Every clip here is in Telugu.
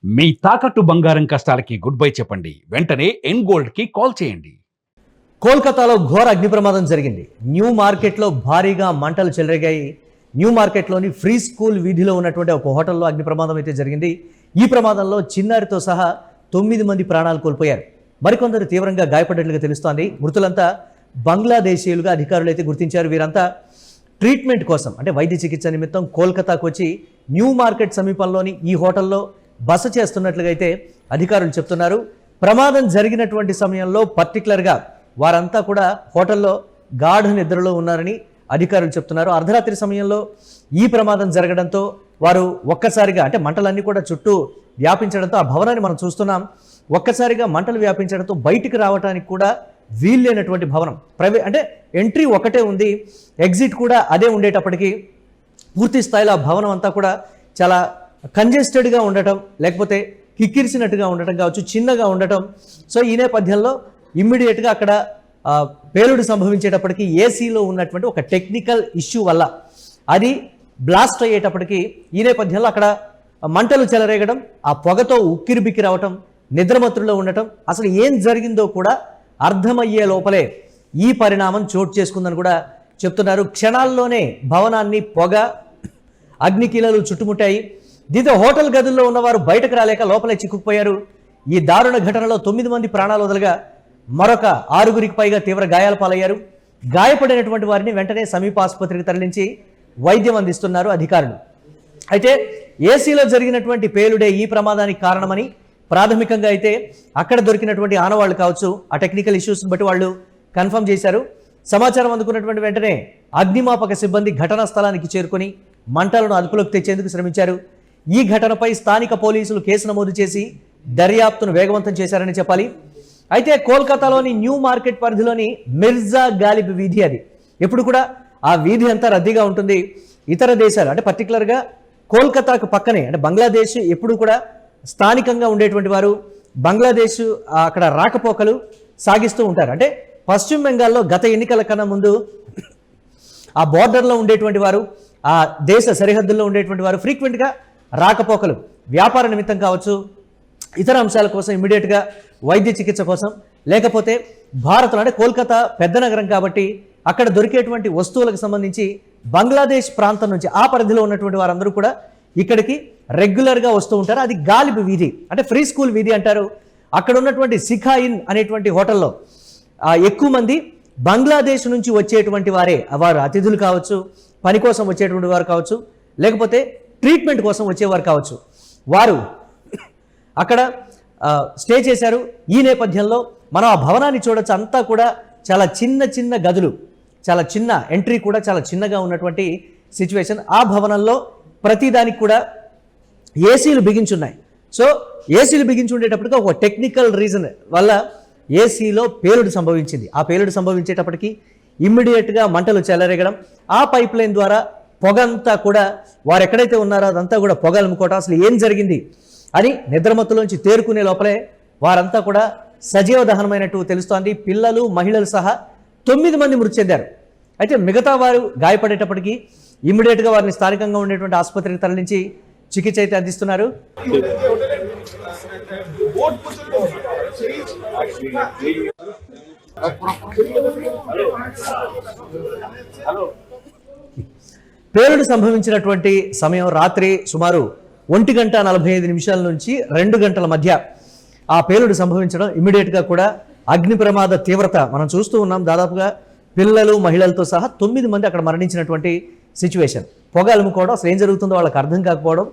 మీ తాకట్టు బంగారం కష్టాలకి గుడ్ బై చెప్పండి. వెంటనే ఎన్ గోల్డ్ కి కాల్ చేయండి. కోల్కతాలో ఘోర అగ్ని ప్రమాదం జరిగింది. న్యూ మార్కెట్లో భారీగా మంటలు చెలరేగాయి. న్యూ మార్కెట్లోని ఫ్రీ స్కూల్ వీధిలో ఉన్నటువంటి ఒక హోటల్లో అగ్ని ప్రమాదం అయితే జరిగింది. ఈ ప్రమాదంలో చిన్నారితో సహా 9 మంది ప్రాణాలు కోల్పోయారు. మరికొందరు తీవ్రంగా గాయపడ్డట్లుగా తెలుస్తోంది. మృతులంతా బంగ్లాదేశీయులుగా అధికారులు అయితే గుర్తించారు. వీరంతా ట్రీట్మెంట్ కోసం అంటే వైద్య చికిత్స నిమిత్తం కోల్కతాకు వచ్చి న్యూ మార్కెట్ సమీపంలోని ఈ హోటల్లో బస చేస్తున్నట్లుగా అయితే అధికారులు చెప్తున్నారు. ప్రమాదం జరిగినటువంటి సమయంలో పర్టికులర్గా వారంతా కూడా హోటల్లో గాఢ నిద్రలో ఉన్నారని అధికారులు చెప్తున్నారు. అర్ధరాత్రి సమయంలో ఈ ప్రమాదం జరగడంతో వారు ఒక్కసారిగా అంటే మంటలన్నీ కూడా చుట్టూ వ్యాపించడంతో ఆ భవనాన్ని మనం చూస్తున్నాం. ఒక్కసారిగా మంటలు వ్యాపించడంతో బయటికి రావడానికి కూడా వీల్లేనటువంటి భవనం. అంటే ఎంట్రీ ఒకటే ఉంది, ఎగ్జిట్ కూడా అదే ఉండేటప్పటికీ పూర్తి స్థాయిలో ఆ భవనం అంతా కూడా చాలా కంజెస్టెడ్గా ఉండటం, లేకపోతే కిక్కిరిసినట్టుగా ఉండటం కావచ్చు, చిన్నగా ఉండటం. సో ఈ నేపథ్యంలో ఇమ్మీడియట్గా అక్కడ పేలుడు సంభవించేటప్పటికి ఏసీలో ఉన్నటువంటి ఒక టెక్నికల్ ఇష్యూ వల్ల అది బ్లాస్ట్ అయ్యేటప్పటికి ఈ నేపథ్యంలో అక్కడ మంటలు చెలరేగడం, ఆ పొగతో ఉక్కిరిబిక్కిరి అవటం, నిద్రమత్తులో ఉండటం, అసలు ఏం జరిగిందో కూడా అర్థమయ్యే లోపలే ఈ పరిణామం చోటు చేసుకుందని కూడా చెప్తున్నారు. క్షణాల్లోనే భవనాన్ని పొగ, అగ్నికీలలు చుట్టుముట్టాయి. దీంతో హోటల్ గదుల్లో ఉన్నవారు బయటకు రాలేక లోపలే చిక్కుకుపోయారు. ఈ దారుణ ఘటనలో 9 మంది ప్రాణాలు వదలగా మరొక 6గురికి పైగా తీవ్ర గాయాల పాలయ్యారు. గాయపడినటువంటి వారిని వెంటనే సమీప ఆసుపత్రికి తరలించి వైద్యం అందిస్తున్నారు అధికారులు. అయితే ఏసీలో జరిగినటువంటి పేలుడే ఈ ప్రమాదానికి కారణమని ప్రాథమికంగా అయితే అక్కడ దొరికినటువంటి ఆనవాళ్లు కావచ్చు, ఆ టెక్నికల్ ఇష్యూస్ని బట్టి వాళ్ళు కన్ఫర్మ్ చేశారు. సమాచారం అందుకున్నటువంటి వెంటనే అగ్నిమాపక సిబ్బంది ఘటనా స్థలానికి చేరుకొని మంటలను అదుపులోకి తెచ్చేందుకు శ్రమించారు. ఈ ఘటనపై స్థానిక పోలీసులు కేసు నమోదు చేసి దర్యాప్తును వేగవంతం చేశారని చెప్పాలి. అయితే కోల్కతాలోని న్యూ మార్కెట్ పరిధిలోని మిర్జా గాలిబ్ వీధి అది ఎప్పుడు కూడా ఆ వీధి అంతా రద్దీగా ఉంటుంది. ఇతర దేశాలు అంటే పర్టికులర్గా కోల్కతాకు పక్కనే అంటే బంగ్లాదేశ్ ఎప్పుడు కూడా స్థానికంగా ఉండేటువంటి వారు బంగ్లాదేశ్ అక్కడ రాకపోకలు సాగిస్తూ ఉంటారు. అంటే పశ్చిమ బెంగాల్లో గత ఎన్నికల కన్నా ముందు ఆ బోర్డర్లో ఉండేటువంటి వారు, ఆ దేశ సరిహద్దుల్లో ఉండేటువంటి వారు ఫ్రీక్వెంట్గా రాకపోకలు వ్యాపార నిమిత్తం కావచ్చు, ఇతర అంశాల కోసం ఇమ్మీడియట్గా వైద్య చికిత్స కోసం, లేకపోతే భారత్లో అంటే కోల్కతా పెద్ద నగరం కాబట్టి అక్కడ దొరికేటువంటి వస్తువులకు సంబంధించి బంగ్లాదేశ్ ప్రాంతం నుంచి ఆ పరిధిలో ఉన్నటువంటి వారందరూ కూడా ఇక్కడికి రెగ్యులర్గా వస్తూ ఉంటారు. అది గాలిబ్ వీధి అంటే ఫ్రీ స్కూల్ వీధి అంటారు. అక్కడ ఉన్నటువంటి శిఖా ఇన్ అనేటువంటి హోటల్లో ఎక్కువ మంది బంగ్లాదేశ్ నుంచి వచ్చేటువంటి వారే, వారు అతిథులు కావచ్చు, పని కోసం వచ్చేటువంటి వారు కావచ్చు, లేకపోతే ట్రీట్మెంట్ కోసం వచ్చేవారు కావచ్చు, వారు అక్కడ స్టే చేశారు. ఈ నేపథ్యంలో మనం ఆ భవనాన్ని చూడొచ్చు. అంతా కూడా చాలా చిన్న చిన్న గదులు, చాలా చిన్న ఎంట్రీ కూడా చాలా చిన్నగా ఉన్నటువంటి సిచ్యువేషన్. ఆ భవనంలో ప్రతిదానికి కూడా ఏసీలు బిగించున్నాయి. సో ఏసీలు బిగించి ఉండేటప్పటికి ఒక టెక్నికల్ రీజన్ వల్ల ఏసీలో పేలుడు సంభవించింది. ఆ పేలుడు సంభవించేటప్పటికి ఇమ్మీడియట్గా మంటలు చెలరేగడం, ఆ పైప్ లైన్ ద్వారా పొగ అంతా కూడా వారు ఎక్కడైతే ఉన్నారో అదంతా కూడా పొగ అలుముకోవటం, అసలు ఏం జరిగింది అని నిద్రమత్తులోంచి తేరుకునే లోపలే వారంతా కూడా సజీవ దహనమైనట్టు తెలుస్తోంది. పిల్లలు, మహిళలు సహా 9 మంది మృతి చెందారు. అయితే మిగతా వారు గాయపడేటప్పటికీ ఇమ్మీడియట్గా వారిని స్థానికంగా ఉండేటువంటి ఆసుపత్రికి తరలించి చికిత్స అయితే అందిస్తున్నారు. పేలుడు సంభవించినటువంటి సమయం రాత్రి సుమారు 1:45 నుంచి 2 గంటల మధ్య ఆ పేలుడు సంభవించడం. ఇమ్మీడియట్గా కూడా అగ్ని ప్రమాద తీవ్రత మనం చూస్తూ ఉన్నాం. దాదాపుగా పిల్లలు, మహిళలతో సహా 9 మంది అక్కడ మరణించినటువంటి సిచ్యువేషన్. పొగ అలుముకోవడం, అసలు ఏం జరుగుతుందో వాళ్ళకి అర్థం కాకపోవడం,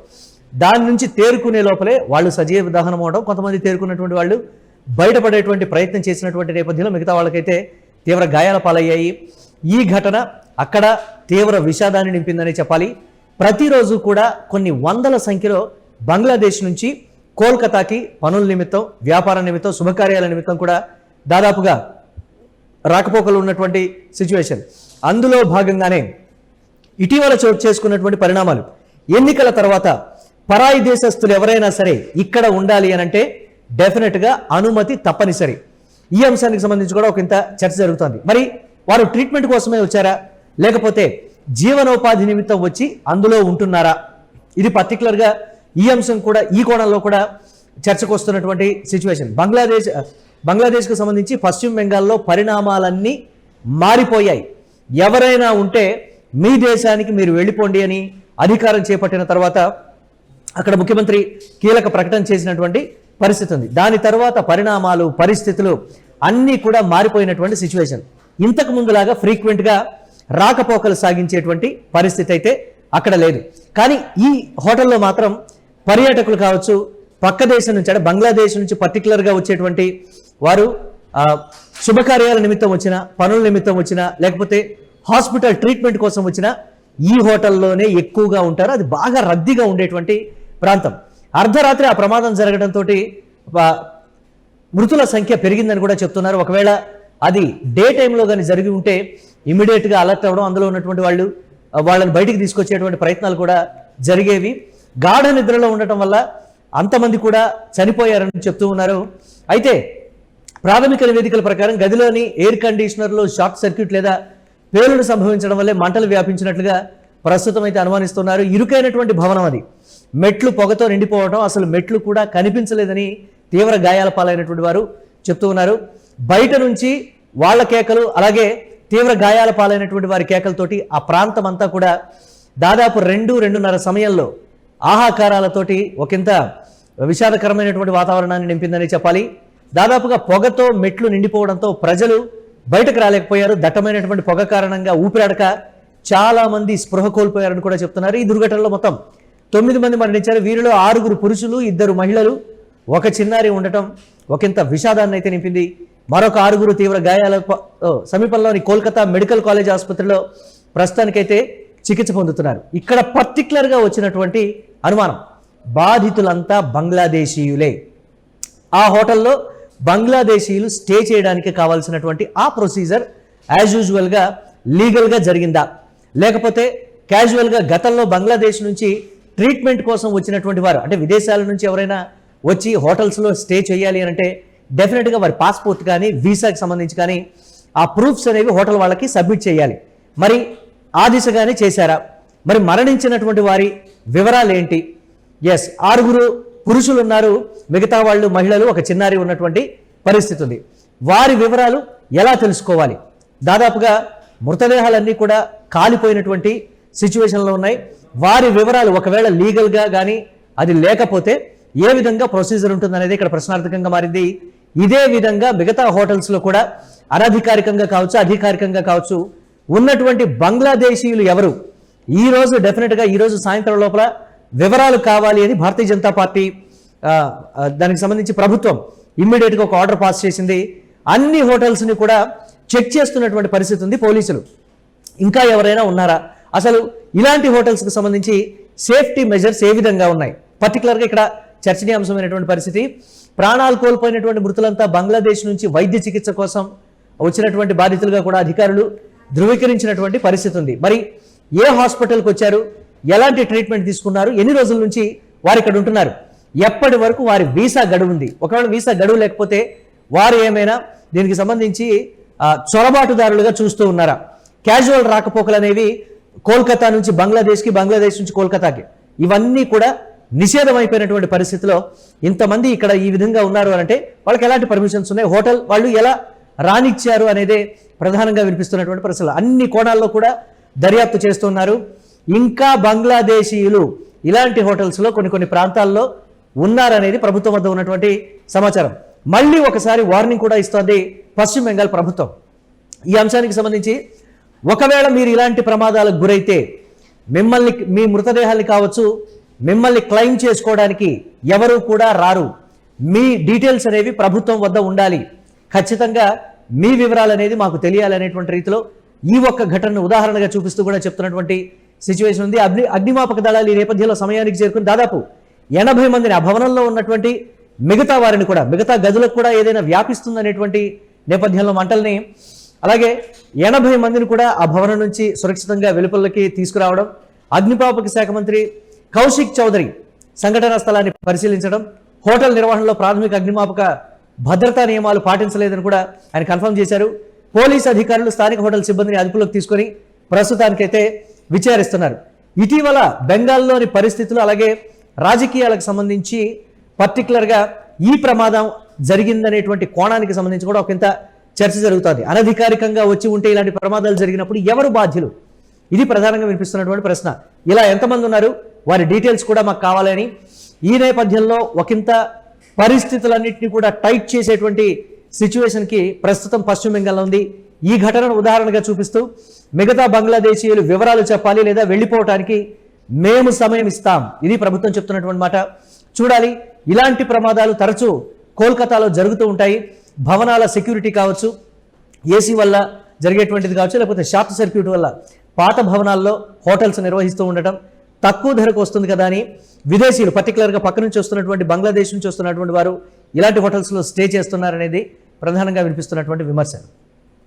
దాని నుంచి తేరుకునే లోపలే వాళ్ళు సజీవ దహనం అవడం, కొంతమంది తేరుకున్నటువంటి వాళ్ళు బయటపడేటువంటి ప్రయత్నం చేసినటువంటి నేపథ్యంలో మిగతా వాళ్ళకైతే తీవ్ర గాయాల పాలయ్యాయి. ఈ ఘటన అక్కడ తీవ్ర విషాదాన్ని నింపిందని చెప్పాలి. ప్రతిరోజు కూడా కొన్ని వందల సంఖ్యలో బంగ్లాదేశ్ నుంచి కోల్కతాకి పనుల నిమిత్తం, వ్యాపార నిమిత్తం, శుభకార్యాల నిమిత్తం కూడా దాదాపుగా రాకపోకలు ఉన్నటువంటి సిచ్యువేషన్. అందులో భాగంగానే ఇటీవల చోటు చేసుకున్నటువంటి పరిణామాలు, ఎన్నికల తర్వాత పరాయి దేశస్తులు ఎవరైనా సరే ఇక్కడ ఉండాలి అని అంటే డెఫినెట్గా అనుమతి తప్పనిసరి. ఈ అంశానికి సంబంధించి కూడా ఒక ఇంత చర్చ జరుగుతుంది. మరి వారు ట్రీట్మెంట్ కోసమే వచ్చారా, లేకపోతే జీవనోపాధి నిమిత్తం వచ్చి అందులో ఉంటున్నారా? ఇది పర్టికులర్గా ఈ అంశం కూడా ఈ కోణంలో కూడా చర్చకు వస్తున్నటువంటి సిచ్యువేషన్. బంగ్లాదేశ్కు సంబంధించి పశ్చిమ బెంగాల్లో పరిణామాలన్నీ మారిపోయాయి. ఎవరైనా ఉంటే మీ దేశానికి మీరు వెళ్ళిపోండి అని అధికారం చేపట్టిన తర్వాత అక్కడ ముఖ్యమంత్రి కీలక ప్రకటన చేసినటువంటి పరిస్థితి ఉంది. దాని తర్వాత పరిణామాలు, పరిస్థితులు అన్నీ కూడా మారిపోయినటువంటి సిచ్యువేషన్. ఇంతకు ముందులాగా ఫ్రీక్వెంట్గా రాకపోకలు సాగించేటువంటి పరిస్థితి అయితే అక్కడ లేదు. కానీ ఈ హోటల్లో మాత్రం పర్యాటకులు కావచ్చు, పక్క దేశం నుంచి అంటే బంగ్లాదేశ్ నుంచి పర్టికులర్గా వచ్చేటువంటి వారు శుభకార్యాల నిమిత్తం వచ్చిన, పనుల నిమిత్తం వచ్చిన, లేకపోతే హాస్పిటల్ ట్రీట్మెంట్ కోసం వచ్చిన ఈ హోటల్లోనే ఎక్కువగా ఉంటారు. అది బాగా రద్దీగా ఉండేటువంటి ప్రాంతం. అర్ధరాత్రి ఆ ప్రమాదం జరగడంతో మృతుల సంఖ్య పెరిగిందని కూడా చెప్తున్నారు. ఒకవేళ అది డే టైంలో కానీ జరిగి ఉంటే ఇమీడియట్గా అలర్ట్ అవ్వడం, అందులో ఉన్నటువంటి వాళ్ళని బయటికి తీసుకొచ్చేటువంటి ప్రయత్నాలు కూడా జరిగేవి. గాఢ నిద్రలో ఉండటం వల్ల అంతమంది కూడా చనిపోయారని చెప్తూ ఉన్నారు. అయితే ప్రాథమిక నివేదికల ప్రకారం గదిలోని ఎయిర్ కండిషనర్లో షార్ట్ సర్క్యూట్ లేదా పేలుడు సంభవించడం వల్లే మంటలు వ్యాపించినట్లుగా ప్రస్తుతం అయితే అనుమానిస్తున్నారు. ఇరుకైనటువంటి భవనం అది, మెట్లు పొగతో నిండిపోవడం, అసలు మెట్లు కూడా కనిపించలేదని తీవ్ర గాయాల పాలైనటువంటి వారు చెప్తూ ఉన్నారు. బయట నుంచి వాళ్ళ కేకలు, అలాగే తీవ్ర గాయాల పాలైనటువంటి వారి కేకలతోటి ఆ ప్రాంతం అంతా కూడా దాదాపు 2-2:30 సమయంలో ఆహాకారాలతోటి ఒకంత విషాదకరమైనటువంటి వాతావరణాన్ని నింపిందని చెప్పాలి. దాదాపుగా పొగతో మెట్లు నిండిపోవడంతో ప్రజలు బయటకు రాలేకపోయారు. దట్టమైనటువంటి పొగ కారణంగా ఊపిరాడక చాలా మంది స్పృహ కోల్పోయారని కూడా చెప్తున్నారు. ఈ దుర్ఘటనలో మొత్తం 9 మంది మరణించారు. వీరిలో 6 పురుషులు, 2 మహిళలు, ఒక చిన్నారి ఉండటం ఒకంత విషాదాన్ని అయితే నింపింది. మరొక 6 తీవ్ర గాయాల సమీపంలోని కోల్కతా మెడికల్ కాలేజ్ ఆసుపత్రిలో ప్రస్తుతానికైతే చికిత్స పొందుతున్నారు. ఇక్కడ పర్టికులర్గా వచ్చినటువంటి అనుమానం, బాధితులంతా బంగ్లాదేశీయులే. ఆ హోటల్లో బంగ్లాదేశీయులు స్టే చేయడానికి కావాల్సినటువంటి ఆ ప్రొసీజర్ యాజ్ యూజువల్గా లీగల్గా జరిగిందా, లేకపోతే క్యాజువల్గా గతంలో బంగ్లాదేశ్ నుంచి ట్రీట్మెంట్ కోసం వచ్చినటువంటి వారు, అంటే విదేశాల నుంచి ఎవరైనా వచ్చి హోటల్స్లో స్టే చేయాలి అని అంటే డెఫినెట్గా వారి పాస్పోర్ట్ కానీ వీసాకి సంబంధించి కానీ ఆ ప్రూఫ్స్ అనేవి హోటల్ వాళ్ళకి సబ్మిట్ చేయాలి. మరి ఆ దిశగానే చేశారా? మరి మరణించినటువంటి వారి వివరాలు ఏంటి? ఎస్, 6 పురుషులు ఉన్నారు, మిగతా వాళ్ళు మహిళలు, ఒక చిన్నారి ఉన్నటువంటి పరిస్థితి ఉంది. వారి వివరాలు ఎలా తెలుసుకోవాలి? దాదాపుగా మృతదేహాలన్నీ కూడా కాలిపోయినటువంటి సిచ్యువేషన్లో ఉన్నాయి. వారి వివరాలు ఒకవేళ లీగల్గా కానీ అది లేకపోతే ఏ విధంగా ప్రొసీజర్ ఉంటుందనేది ఇక్కడ ప్రశ్నార్థకంగా మారింది. ఇదే విధంగా మిగతా హోటల్స్లో కూడా అనధికారికంగా కావచ్చు, అధికారికంగా కావచ్చు ఉన్నటువంటి బంగ్లాదేశీయులు ఎవరు, ఈరోజు డెఫినెట్గా ఈరోజు సాయంత్రం లోపల వివరాలు కావాలి అని భారతీయ జనతా పార్టీ దానికి సంబంధించి ప్రభుత్వం ఇమ్మీడియట్గా ఒక ఆర్డర్ పాస్ చేసింది. అన్ని హోటల్స్ని కూడా చెక్ చేస్తున్నటువంటి పరిస్థితి ఉంది పోలీసులు. ఇంకా ఎవరైనా ఉన్నారా, అసలు ఇలాంటి హోటల్స్కి సంబంధించి సేఫ్టీ మెజర్స్ ఏ విధంగా ఉన్నాయి? పర్టికులర్గా ఇక్కడ చర్చనీయాంశమైనటువంటి పరిస్థితి, ప్రాణాలు కోల్పోయినటువంటి మృతులంతా బంగ్లాదేశ్ నుంచి వైద్య చికిత్స కోసం వచ్చినటువంటి బాధితులుగా కూడా అధికారులు ధృవీకరించినటువంటి పరిస్థితి ఉంది. మరి ఏ హాస్పిటల్కి వచ్చారు, ఎలాంటి ట్రీట్మెంట్ తీసుకున్నారు, ఎన్ని రోజుల నుంచి వారు ఇక్కడ ఉంటున్నారు, ఎప్పటి వరకు వారి వీసా గడువు ఉంది, ఒకవేళ వీసా గడువు లేకపోతే వారు ఏమైనా దీనికి సంబంధించి చొరబాటుదారులుగా చూస్తూ ఉన్నారా? క్యాజువల్ రాకపోకలు అనేవి కోల్కతా నుంచి బంగ్లాదేశ్కి, బంగ్లాదేశ్ నుంచి కోల్కతాకి, ఇవన్నీ కూడా నిషేధం అయిపోయినటువంటి పరిస్థితిలో ఇంతమంది ఇక్కడ ఈ విధంగా ఉన్నారు అంటే వాళ్ళకి ఎలాంటి పర్మిషన్స్ ఉన్నాయి, హోటల్ వాళ్ళు ఎలా రానిచ్చారు అనేదే ప్రధానంగా వినిపిస్తున్నటువంటి పరిస్థితులు. అన్ని కోణాల్లో కూడా దర్యాప్తు చేస్తున్నారు. ఇంకా బంగ్లాదేశీయులు ఇలాంటి హోటల్స్లో కొన్ని ప్రాంతాల్లో ఉన్నారనేది ప్రభుత్వం వద్ద ఉన్నటువంటి సమాచారం. మళ్ళీ ఒకసారి వార్నింగ్ కూడా ఇస్తోంది పశ్చిమ బెంగాల్ ప్రభుత్వం ఈ అంశానికి సంబంధించి. ఒకవేళ మీరు ఇలాంటి ప్రమాదాలకు గురైతే మిమ్మల్ని, మీ మృతదేహాన్ని కావచ్చు, మిమ్మల్ని క్లెయిమ్ చేసుకోవడానికి ఎవరు కూడా రారు. మీ డీటెయిల్స్ అనేవి ప్రభుత్వం వద్ద ఉండాలి. ఖచ్చితంగా మీ వివరాలు అనేది మాకు తెలియాలనేటువంటి రీతిలో ఈ ఒక్క ఘటనను ఉదాహరణగా చూపిస్తూ కూడా చెప్తున్నటువంటి సిచ్యువేషన్ ఉంది. అగ్నిమాపక దళాలు ఈ నేపథ్యంలో సమయానికి చేరుకుని దాదాపు 80 మందిని, ఆ భవనంలో ఉన్నటువంటి మిగతా వారిని కూడా, మిగతా గదులకు కూడా ఏదైనా వ్యాపిస్తుందనేటువంటి నేపథ్యంలో మంటల్ని, అలాగే 80 మందిని కూడా ఆ భవనం నుంచి సురక్షితంగా వెలుపలకి తీసుకురావడం. అగ్నిమాపక శాఖ మంత్రి కౌశిక్ చౌదరి సంఘటనా స్థలాన్ని పరిశీలించడం, హోటల్ నిర్వహణలో ప్రాథమిక అగ్నిమాపక భద్రతా నియమాలు పాటించలేదని కూడా ఆయన కన్ఫర్మ్ చేశారు. పోలీసు అధికారులు స్థానిక హోటల్ సిబ్బందిని అదుపులోకి తీసుకొని ప్రస్తుతానికైతే విచారిస్తున్నారు. ఇటీవల బెంగాల్లోని పరిస్థితులు, అలాగే రాజకీయాలకు సంబంధించి పర్టికులర్గా ఈ ప్రమాదం జరిగిందనేటువంటి కోణానికి సంబంధించి కూడా ఒకంత చర్చ జరుగుతుంది. అనధికారికంగా వచ్చి ఉంటే ఇలాంటి ప్రమాదాలు జరిగినప్పుడు ఎవరు బాధ్యులు? ఇది ప్రధానంగా వినిపిస్తున్నటువంటి ప్రశ్న. ఇలా ఎంతమంది ఉన్నారు, వారి డీటెయిల్స్ కూడా మాకు కావాలని ఈ నేపథ్యంలో ఒకంత పరిస్థితులన్నింటినీ కూడా టైట్ చేసేటువంటి సిచ్యువేషన్కి ప్రస్తుతం పశ్చిమ బెంగాల్లో ఉంది. ఈ ఘటనను ఉదాహరణగా చూపిస్తూ మిగతా బంగ్లాదేశీయులు వివరాలు చెప్పాలి లేదా వెళ్ళిపోవటానికి మేము సమయం ఇస్తాం, ఇది ప్రభుత్వం చెప్తున్నటువంటి మాట. చూడాలి, ఇలాంటి ప్రమాదాలు తరచూ కోల్కతాలో జరుగుతూ ఉంటాయి. భవనాల సెక్యూరిటీ కావచ్చు, ఏసీ వల్ల జరిగేటువంటిది కావచ్చు, లేకపోతే షార్ట్ సర్క్యూట్ వల్ల పాత భవనాల్లో హోటల్స్ నిర్వహిస్తూ ఉండటం, తక్కువ ధరకు వస్తుంది కదా అని విదేశీయులు పర్టికులర్గా పక్క నుంచి వస్తున్నటువంటి బంగ్లాదేశ్ నుంచి వస్తున్నటువంటి వారు ఇలాంటి హోటల్స్లో స్టే చేస్తున్నారనేది ప్రధానంగా వినిపిస్తున్నటువంటి విమర్శ.